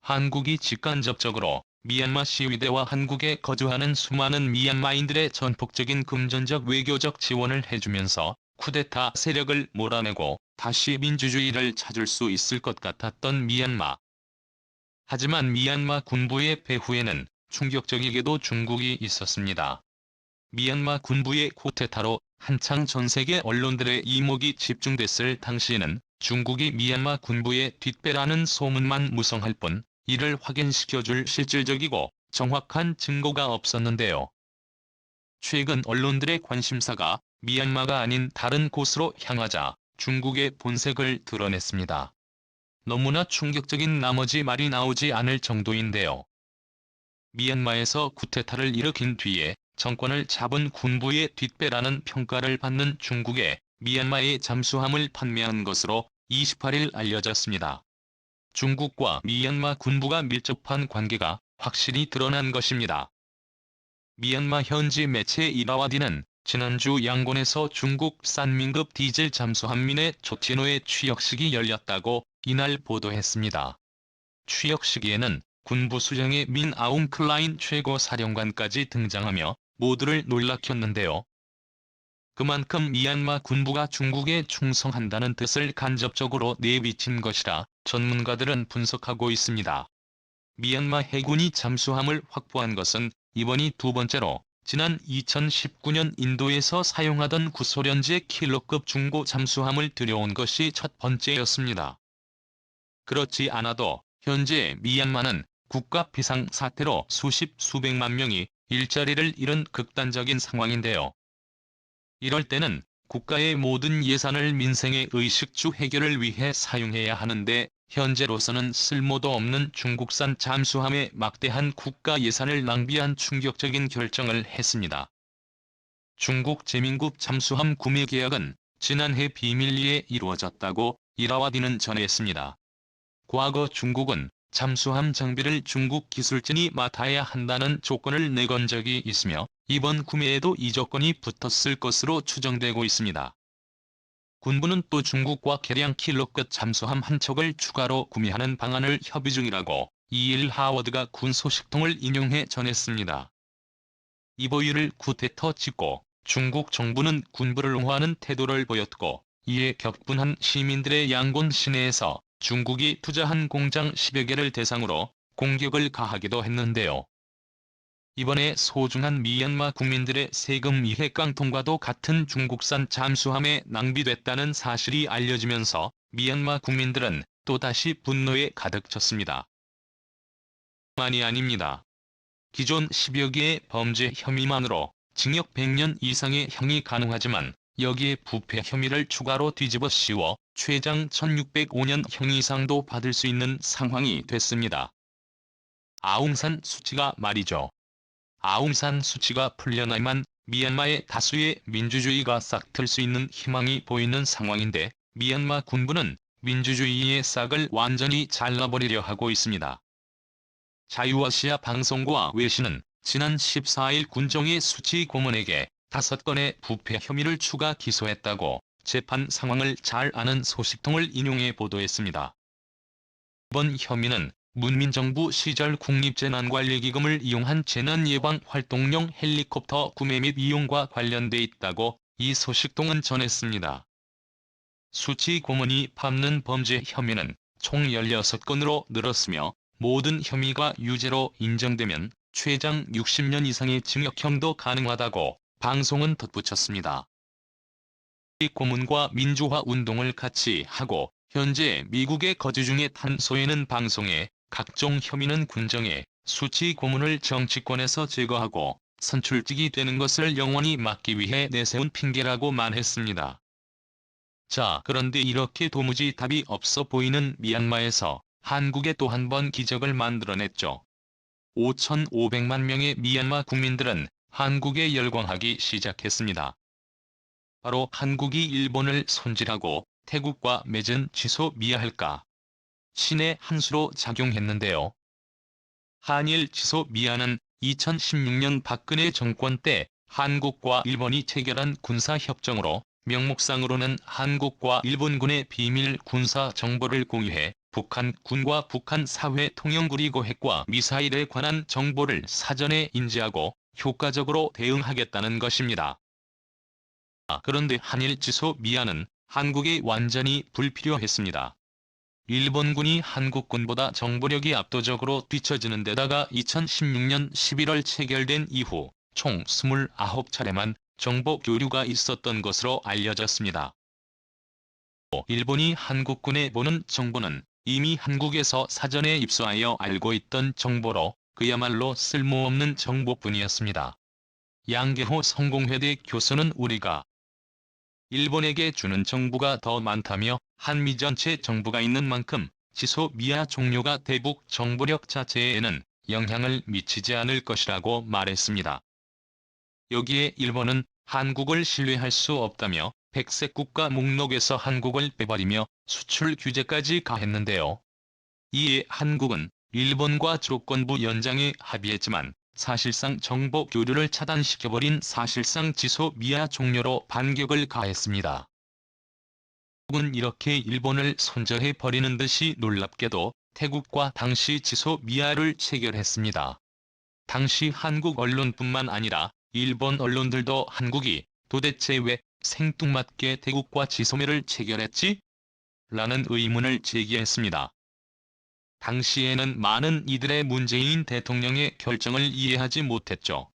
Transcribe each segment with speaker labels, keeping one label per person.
Speaker 1: 한국이 직간접적으로 미얀마 시위대와 한국에 거주하는 수많은 미얀마인들의 전폭적인 금전적 외교적 지원을 해주면서 쿠데타 세력을 몰아내고 다시 민주주의를 찾을 수 있을 것 같았던 미얀마. 하지만 미얀마 군부의 배후에는 충격적이게도 중국이 있었습니다. 미얀마 군부의 쿠데타로 한창 전세계 언론들의 이목이 집중됐을 당시에는 중국이 미얀마 군부의 뒷배라는 소문만 무성할 뿐 이를 확인시켜줄 실질적이고 정확한 증거가 없었는데요. 최근 언론들의 관심사가 미얀마가 아닌 다른 곳으로 향하자 중국의 본색을 드러냈습니다. 너무나 충격적인 나머지 말이 나오지 않을 정도인데요. 미얀마에서 쿠데타를 일으킨 뒤에 정권을 잡은 군부의 뒷배라는 평가를 받는 중국에 미얀마에 잠수함을 판매한 것으로 28일 알려졌습니다. 중국과 미얀마 군부가 밀접한 관계가 확실히 드러난 것입니다. 미얀마 현지 매체 이라와디는 지난주 양곤에서 중국 싼민급 디젤 잠수함 민의 조티노의 취역식이 열렸다고 이날 보도했습니다. 취역식에는 군부 수령의 민 아웅 클라인 최고 사령관까지 등장하며 모두를 놀라켰는데요. 그만큼 미얀마 군부가 중국에 충성한다는 뜻을 간접적으로 내비친 것이라 전문가들은 분석하고 있습니다. 미얀마 해군이 잠수함을 확보한 것은 이번이 두 번째로 지난 2019년 인도에서 사용하던 구소련제 킬러급 중고 잠수함을 들여온 것이 첫 번째였습니다. 그렇지 않아도 현재 미얀마는 국가 비상사태로 수백만 명이 일자리를 잃은 극단적인 상황인데요. 이럴 때는 국가의 모든 예산을 민생의 의식주 해결을 위해 사용해야 하는데 현재로서는 쓸모도 없는 중국산 잠수함에 막대한 국가 예산을 낭비한 충격적인 결정을 했습니다. 중국 제민급 잠수함 구매 계약은 지난해 비밀리에 이루어졌다고 이라와디는 전했습니다. 과거 중국은 잠수함 장비를 중국 기술진이 맡아야 한다는 조건을 내건 적이 있으며 이번 구매에도 이 조건이 붙었을 것으로 추정되고 있습니다. 군부는 또 중국과 개량 킬러급 잠수함 한 척을 추가로 구매하는 방안을 협의 중이라고 이일 하워드가 군 소식통을 인용해 전했습니다. 이보유를 쿠데타 직후 중국 정부는 군부를 옹호하는 태도를 보였고 이에 격분한 시민들의 양곤 시내에서 중국이 투자한 공장 10여 개를 대상으로 공격을 가하기도 했는데요. 이번에 소중한 미얀마 국민들의 세금 이해 깡통과도 같은 중국산 잠수함에 낭비됐다는 사실이 알려지면서 미얀마 국민들은 또다시 분노에 가득 찼습니다. 만이 아닙니다. 기존 10여 개의 범죄 혐의만으로 징역 100년 이상의 형이 가능하지만 여기에 부패 혐의를 추가로 뒤집어 씌워 최장 1605년 형 이상도 받을 수 있는 상황이 됐습니다. 아웅산 수치가 말이죠. 아웅산 수치가 풀려나야만 미얀마의 다수의 민주주의가 싹틀 수 있는 희망이 보이는 상황인데 미얀마 군부는 민주주의의 싹을 완전히 잘라버리려 하고 있습니다. 자유아시아 방송과 외신은 지난 14일 군정의 수치 고문에게 5건의 부패 혐의를 추가 기소했다고 재판 상황을 잘 아는 소식통을 인용해 보도했습니다. 이번 혐의는 문민정부 시절 국립재난관리기금을 이용한 재난예방활동용 헬리콥터 구매 및 이용과 관련돼 있다고 이 소식통은 전했습니다. 수치 고문이 밟는 범죄 혐의는 총 16건으로 늘었으며 모든 혐의가 유죄로 인정되면 최장 60년 이상의 징역형도 가능하다고 방송은 덧붙였습니다. 이 고문과 민주화 운동을 같이 하고 현재 미국에 거주 중에 탄소에는 방송에 각종 혐의는 군정에 수치 고문을 정치권에서 제거하고 선출직이 되는 것을 영원히 막기 위해 내세운 핑계라고 말했습니다. 자, 그런데 이렇게 도무지 답이 없어 보이는 미얀마에서 한국에 또 한 번 기적을 만들어냈죠. 5,500만 명의 미얀마 국민들은 한국에 열광하기 시작했습니다. 바로 한국이 일본을 손질하고 태국과 맺은 지소 미아할까 신의 한 수로 작용했는데요. 한일 지소 미아는 2016년 박근혜 정권 때 한국과 일본이 체결한 군사협정으로 명목상으로는 한국과 일본군의 비밀 군사 정보를 공유해 북한 군과 북한 사회 통영 그리고 핵과 미사일에 관한 정보를 사전에 인지하고 효과적으로 대응하겠다는 것입니다. 그런데 한일 지소미아는 한국에 완전히 불필요했습니다. 일본군이 한국군보다 정보력이 압도적으로 뒤처지는 데다가 2016년 11월 체결된 이후 총 29차례만 정보 교류가 있었던 것으로 알려졌습니다. 일본이 한국군에 보는 정보는 이미 한국에서 사전에 입수하여 알고 있던 정보로 그야말로 쓸모없는 정보뿐이었습니다. 양계호 성공회대 교수는 우리가 일본에게 주는 정보가 더 많다며 한미 전체 정보가 있는 만큼 지소미아 종료가 대북 정보력 자체에는 영향을 미치지 않을 것이라고 말했습니다. 여기에 일본은 한국을 신뢰할 수 없다며 백색 국가 목록에서 한국을 빼버리며 수출 규제까지 가했는데요. 이에 한국은 일본과 조건부 연장에 합의했지만 사실상 정보 교류를 차단시켜버린 사실상 지소미아 종료로 반격을 가했습니다. 한국은 이렇게 일본을 손절해버리는 듯이 놀랍게도 태국과 당시 지소미아를 체결했습니다. 당시 한국 언론뿐만 아니라 일본 언론들도 한국이 도대체 왜 생뚱맞게 태국과 지소미아를 체결했지? 라는 의문을 제기했습니다. 당시에는 많은 이들의 문재인 대통령의 결정을 이해하지 못했죠.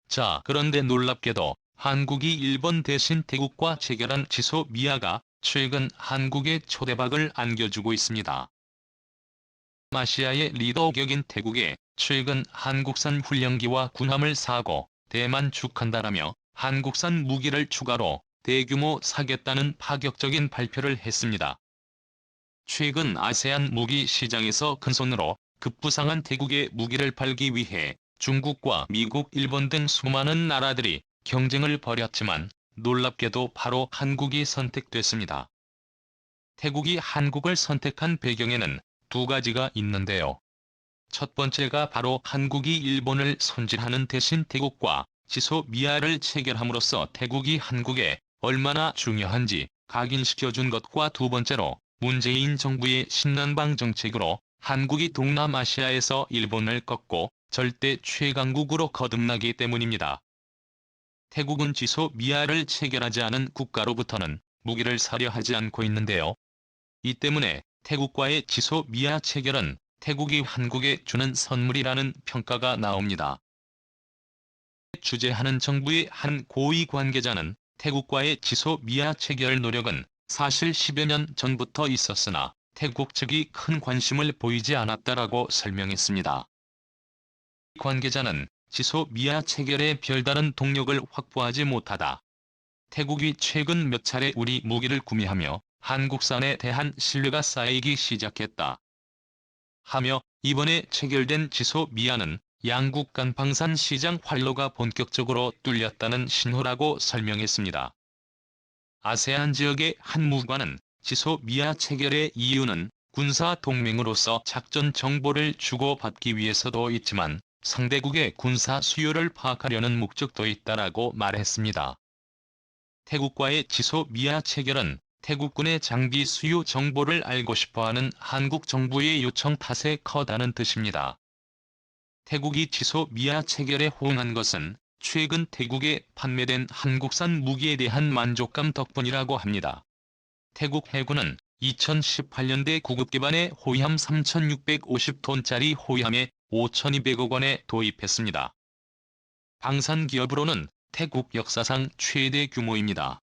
Speaker 1: 자, 그런데 놀랍게도 한국이 일본 대신 태국과 체결한 지소미아가 최근 한국에 초대박을 안겨주고 있습니다. 아시아의 리더격인 태국에 최근 한국산 훈련기와 군함을 사고 대만 축한다라며 한국산 무기를 추가로 대규모 사겠다는 파격적인 발표를 했습니다. 최근 아세안 무기 시장에서 큰손으로 급부상한 태국에 무기를 팔기 위해 중국과 미국, 일본 등 수많은 나라들이 경쟁을 벌였지만 놀랍게도 바로 한국이 선택됐습니다. 태국이 한국을 선택한 배경에는 두 가지가 있는데요. 첫 번째가 바로 한국이 일본을 손질하는 대신 태국과 지소미아를 체결함으로써 태국이 한국에 얼마나 중요한지 각인시켜준 것과 두 번째로 문재인 정부의 신남방 정책으로 한국이 동남아시아에서 일본을 꺾고 절대 최강국으로 거듭나기 때문입니다. 태국은 지소미아를 체결하지 않은 국가로부터는 무기를 사려 하지 않고 있는데요. 이 때문에 태국과의 지소미아 체결은 태국이 한국에 주는 선물이라는 평가가 나옵니다. 주재하는 정부의 한 고위 관계자는 태국과의 지소미아 체결 노력은 사실 10여 년 전부터 있었으나 태국 측이 큰 관심을 보이지 않았다라고 설명했습니다. 관계자는 지소미아 체결에 별다른 동력을 확보하지 못하다. 태국이 최근 몇 차례 우리 무기를 구매하며 한국산에 대한 신뢰가 쌓이기 시작했다. 하며 이번에 체결된 지소미아는 양국 간 방산 시장 활로가 본격적으로 뚫렸다는 신호라고 설명했습니다. 아세안 지역의 한 무관은 지소미아 체결의 이유는 군사 동맹으로서 작전 정보를 주고받기 위해서도 있지만 상대국의 군사 수요를 파악하려는 목적도 있다라고 말했습니다. 태국과의 지소미아 체결은 태국군의 장비 수요 정보를 알고 싶어하는 한국 정부의 요청 탓에 커다는 뜻입니다. 태국이 지소미아 체결에 호응한 것은 최근 태국에 판매된 한국산 무기에 대한 만족감 덕분이라고 합니다. 태국 해군은 2018년대 구급 기반의 호위함 3,650톤짜리 호위함에 5,200억 원에 도입했습니다. 방산 기업으로는 태국 역사상 최대 규모입니다.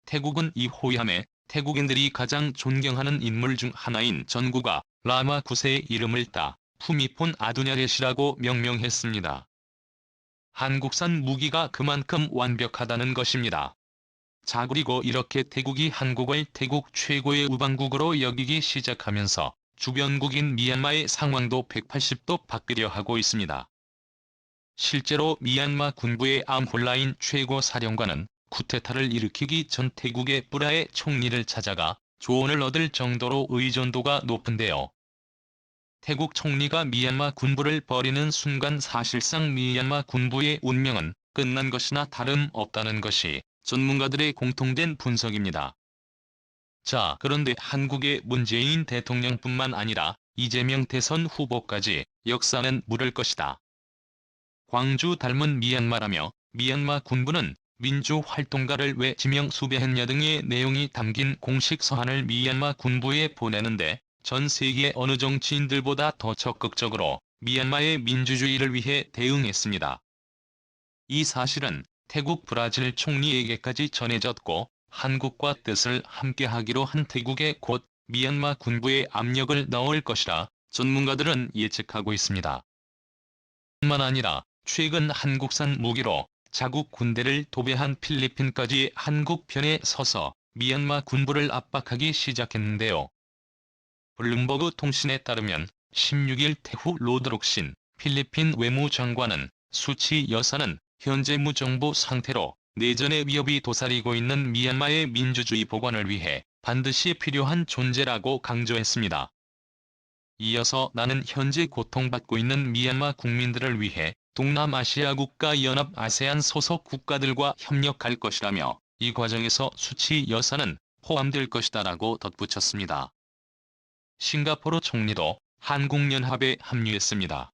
Speaker 1: 태국은 이 호위함에 태국인들이 가장 존경하는 인물 중 하나인 전구가 라마 9세의 이름을 따 푸미폰 아두냐렛이라고 명명했습니다. 한국산 무기가 그만큼 완벽하다는 것입니다. 자, 그리고 이렇게 태국이 한국을 태국 최고의 우방국으로 여기기 시작하면서 주변국인 미얀마의 상황도 180도 바뀌려 하고 있습니다. 실제로 미얀마 군부의 암홀라인 최고 사령관은 쿠데타를 일으키기 전 태국의 뿌라의 총리를 찾아가 조언을 얻을 정도로 의존도가 높은데요. 태국 총리가 미얀마 군부를 버리는 순간 사실상 미얀마 군부의 운명은 끝난 것이나 다름없다는 것이 전문가들의 공통된 분석입니다. 자, 그런데 한국의 문재인 대통령뿐만 아니라 이재명 대선 후보까지 역사는 물을 것이다. 광주 닮은 미얀마라며 미얀마 군부는 민주활동가를 왜 지명 수배했냐 등의 내용이 담긴 공식 서한을 미얀마 군부에 보내는데 전 세계 어느 정치인들보다 더 적극적으로 미얀마의 민주주의를 위해 대응했습니다. 이 사실은 태국 브라질 총리에게까지 전해졌고 한국과 뜻을 함께하기로 한 태국에 곧 미얀마 군부에 압력을 넣을 것이라 전문가들은 예측하고 있습니다. 뿐만 아니라 최근 한국산 무기로 자국 군대를 도배한 필리핀까지 한국 편에 서서 미얀마 군부를 압박하기 시작했는데요. 블룸버그 통신에 따르면 16일 태후 로드록신 필리핀 외무장관은 수치 여사는 현재 무정부 상태로 내전의 위협이 도사리고 있는 미얀마의 민주주의 복원을 위해 반드시 필요한 존재라고 강조했습니다. 이어서 나는 현재 고통받고 있는 미얀마 국민들을 위해 동남아시아 국가연합 아세안 소속 국가들과 협력할 것이라며 이 과정에서 수치 여사는 포함될 것이다라고 덧붙였습니다. 싱가포르 총리도 한국연합에 합류했습니다.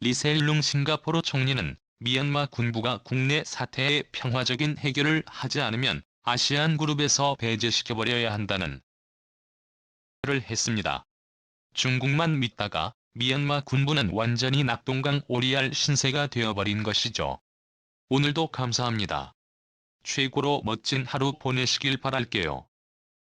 Speaker 1: 리셀룽 싱가포르 총리는 미얀마 군부가 국내 사태의 평화적인 해결을 하지 않으면 아시안 그룹에서 배제시켜버려야 한다는 말을 했습니다. 중국만 믿다가 미얀마 군부는 완전히 낙동강 오리알 신세가 되어버린 것이죠. 오늘도 감사합니다. 최고로 멋진 하루 보내시길 바랄게요.